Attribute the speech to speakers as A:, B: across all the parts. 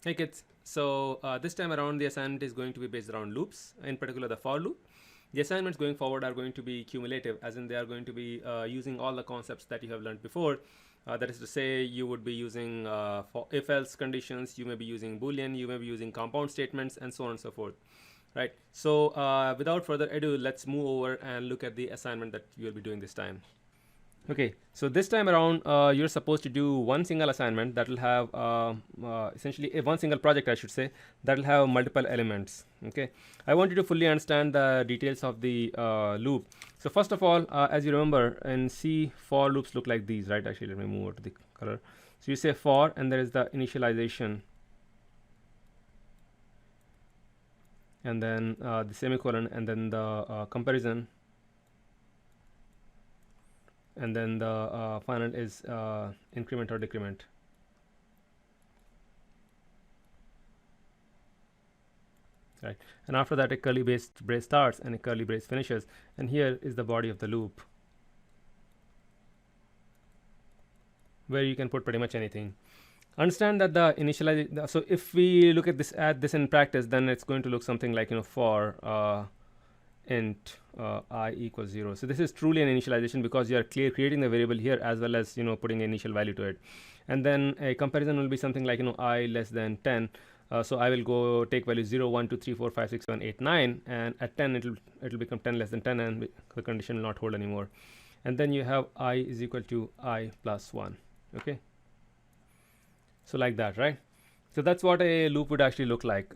A: Hey kids, so this time around the assignment is going to be based around loops, in particular the for loop. The assignments going forward are going to be cumulative, as in they are going to be using all the concepts that you have learned before. That is to say, you would be using for if-else conditions, you may be using Boolean, you may be using compound statements, and so on and so forth. Right. So without further ado, let's move over and look at the assignment that you will be doing this time. Okay, so this time around, you're supposed to do one single assignment that will have essentially one single project, I should say, that will have multiple elements. Okay, I want you to fully understand the details of the loop. So first of all, as you remember in C, for loops look like these, right? Actually, let me move over to the color. So you say for, and there is the initialization, and then the semicolon, and then the comparison, and then the final is increment or decrement. Right, and after that a curly brace starts and a curly brace finishes, and here is the body of the loop where you can put pretty much anything. Understand that the initialization, so if we look at this in practice, then it's going to look something like, for int I equals 0. So this is truly an initialization because you are creating the variable here as well as putting an initial value to it. And then a comparison will be something like I less than 10. So I will go take value 0, 1, 2, 3, 4, 5, 6, 7, 8, 9, and at 10 it'll become 10 less than 10, and the condition will not hold anymore. And then you have I is equal to I plus 1. Okay, so like that, right? So that's what a loop would actually look like.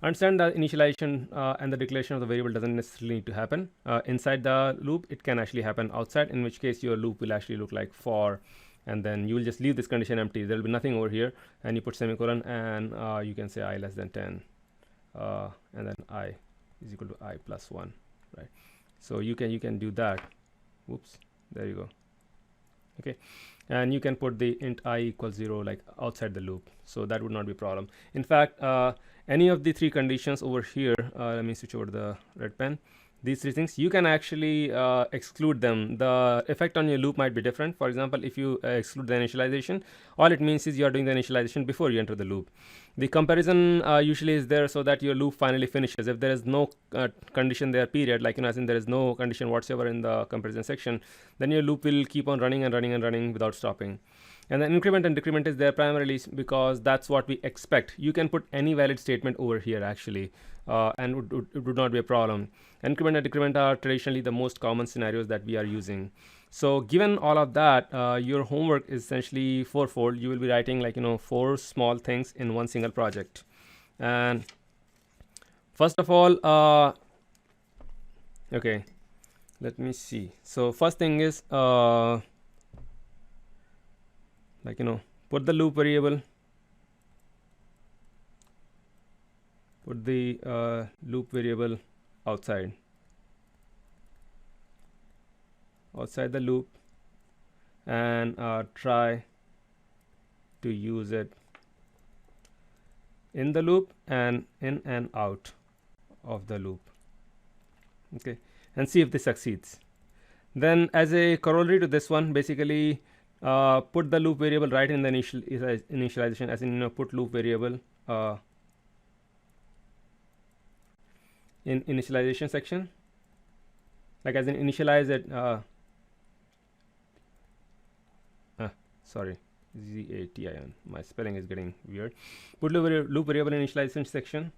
A: Understand that initialization and the declaration of the variable doesn't necessarily need to happen inside the loop. It can actually happen outside, in which case your loop will actually look like for, and then you will just leave this condition empty. There will be nothing over here, and you put semicolon, and you can say I less than 10, and then I is equal to I plus 1, right? So you can do that. Whoops, there you go. Okay, and you can put the int I equals 0 like outside the loop, so that would not be a problem. In fact, any of the three conditions over here, let me switch over to the red pen. These three things, you can actually exclude them. The effect on your loop might be different. For example, if you exclude the initialization, all it means is you are doing the initialization before you enter the loop. The comparison usually is there so that your loop finally finishes. If there is no condition there, period, like as in there is no condition whatsoever in the comparison section, then your loop will keep on running and running and running without stopping. And then increment and decrement is there primarily because that's what we expect. You can put any valid statement over here actually, and it would not be a problem. Increment and decrement are traditionally the most common scenarios that we are using. So given all of that, your homework is essentially fourfold. You will be writing like 4 small things in one single project. And first of all, okay, let me see. So first thing is put the loop variable, put the loop variable outside the loop, and try to use it in the loop and in and out of the loop. Okay, and see if this succeeds. Then as a corollary to this one, basically put the loop variable right in the initialization, as in put loop variable in initialization section, like as in initialize it. Sorry, Z-A-T-I-N. My spelling is getting weird. Put loop variable in initialization section,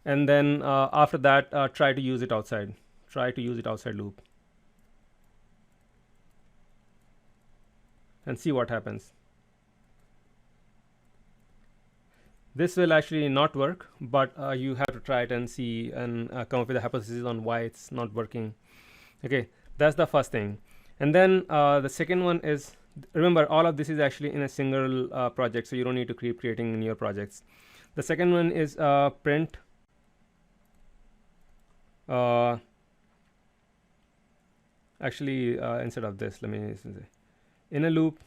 A: and then after that, try to use it outside. Try to use it outside loop, and see what happens. This will actually not work, but you have to try it and see and come up with a hypothesis on why it's not working. Okay, that's the first thing. And then the second one is, remember, all of this is actually in a single project, so you don't need to keep creating in your projects. The second one is print actually instead of this, let me say in a loop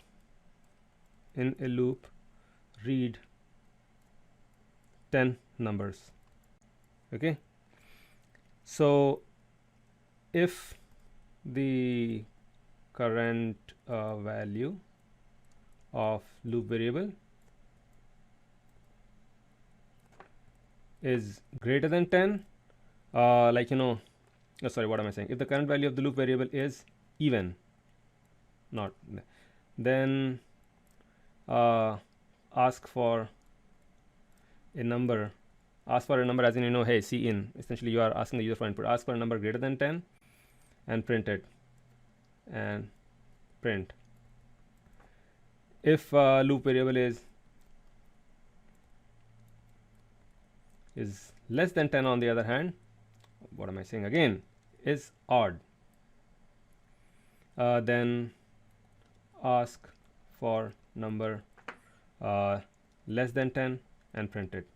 A: read 10 numbers. Okay, so if the current value of loop variable is greater than 10, like sorry, what am I saying? If the current value of the loop variable is even, not, then ask for a number. Ask for a number as in, hey, C in. Essentially, you are asking the user for input. Ask for a number greater than 10 and print it. And print. If loop variable is less than 10, on the other hand, what am I saying again? Is odd. Then ask for number less than 10 and print it.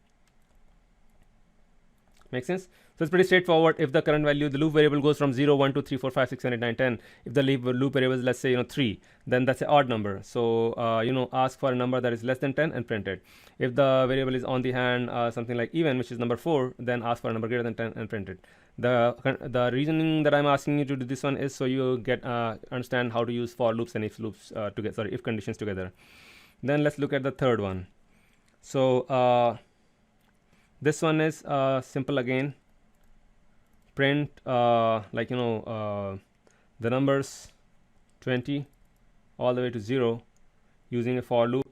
A: Make sense? So it's pretty straightforward. If the current value, the loop variable goes from 0, 1, 2, 3, 4, 5, 6, 7, 8, 9, 10. If the loop variable is, let's say, 3, then that's an odd number. So, ask for a number that is less than 10 and print it. If the variable is on the hand, something like even, which is number 4, then ask for a number greater than 10 and print it. The reasoning that I'm asking you to do this one is so you get understand how to use for loops and if loops together. Sorry, if conditions together. Then let's look at the third one. So this one is simple again. Print the numbers 20 all the way to 0 using a for loop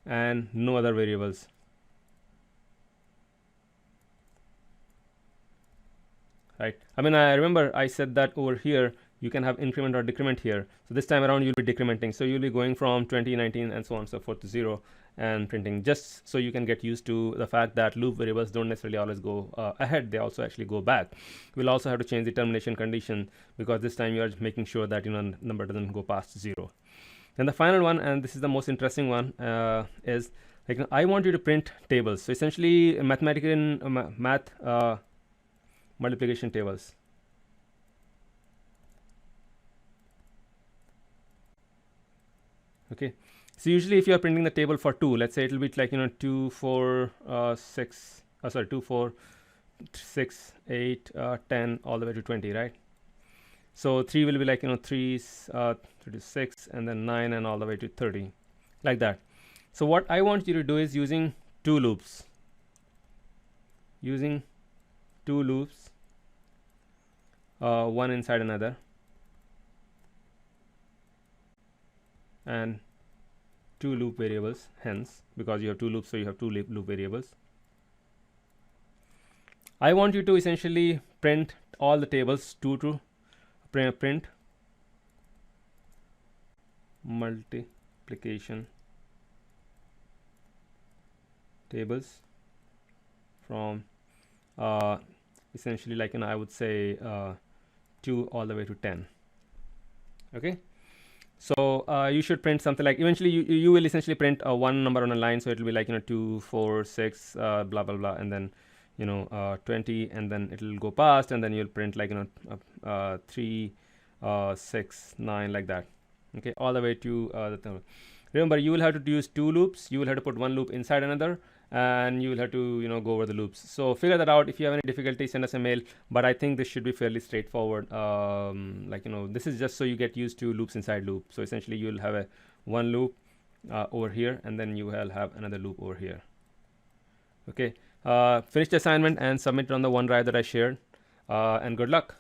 A: and no other variables. Right? I mean, I remember I said that over here you can have increment or decrement here. So this time around you'll be decrementing. So you'll be going from 20, 19 and so on and so forth to 0 and printing, just so you can get used to the fact that loop variables don't necessarily always go ahead. They also actually go back. We'll also have to change the termination condition because this time you are making sure that number doesn't go past 0. And the final one, and this is the most interesting one, is like I want you to print tables. So essentially mathematical in math multiplication tables. Okay, so usually if you are printing the table for 2, let's say it will be like 2, 4, 6, 2, 4, 6, 8, 10 all the way to 20, right? So 3 will be like 3, 36, and then 9 and all the way to 30, like that. So what I want you to do is using two loops, one inside another, and two loop variables, hence because you have two loops, so you have two loop variables. I want you to essentially print all the tables to print multiplication tables from essentially like I would say 2 all the way to 10. Okay, so you should print something like, eventually you will essentially print one number on a line, so it will be like 2, 4, 6 blah blah blah, and then 20, and then it will go past, and then you'll print like 3, 6, 9, like that. Okay, all the way to the remember, you will have to use two loops. You will have to put one loop inside another, and you will have to go over the loops. So figure that out. If you have any difficulty, send us a mail, but I think this should be fairly straightforward. This is just so you get used to loops inside loop. So essentially you will have one loop over here, and then you will have another loop over here. Okay, finish the assignment and submit it on the OneDrive that I shared, and good luck.